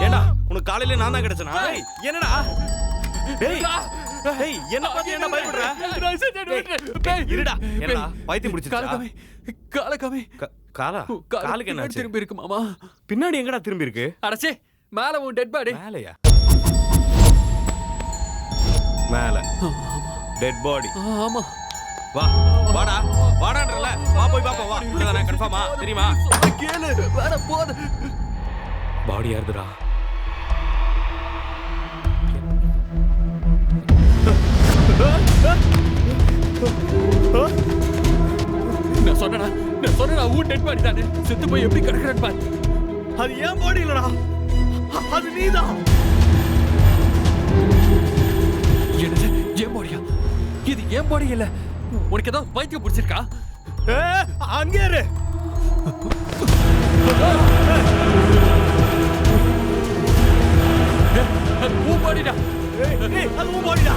ஏண்டா உனக்கு காலையில நான் தான் கிடைச்சனா? என்னடா? டேய் டேய் என்ன பத்தி என்ன பயப்படுற? இருடா. என்னடா பைத்தியம் பிடிச்சிருச்சா? காலகாமி. காலா? காலுக்கு என்னாச்சு? திரும்பி இருக்கு மாமா. பின்னாடி எங்கடா திரும்பி இருக்கு? அடச்சே, மேல உன் டெட் பாடி. மேலையா? மேல. Dead body. ஆமா. வா வாடா வாடான்றல வா போய் பாப்போம் வா. இதுதானே கன்ஃபார்மா தெரியுமா? கேளு வேற போடு. பாடி யாருதுடா? நான் சொன்னேனா உன் டெட் பாடி தானே. செத்து போய் எப்படி கிடக்குறன்னு பாரு. அது ஏன் பாடி இல்லடா, அது நீதான். என்னது ஏன் பாடியா? இது ஏன் பாடி இல்ல. உனக்கு ஏதாவது பைத்தியம் பிடிச்சிருக்கா? அங்கே இரு. அது உன் பாடிடா. அது உன் பாடிடா.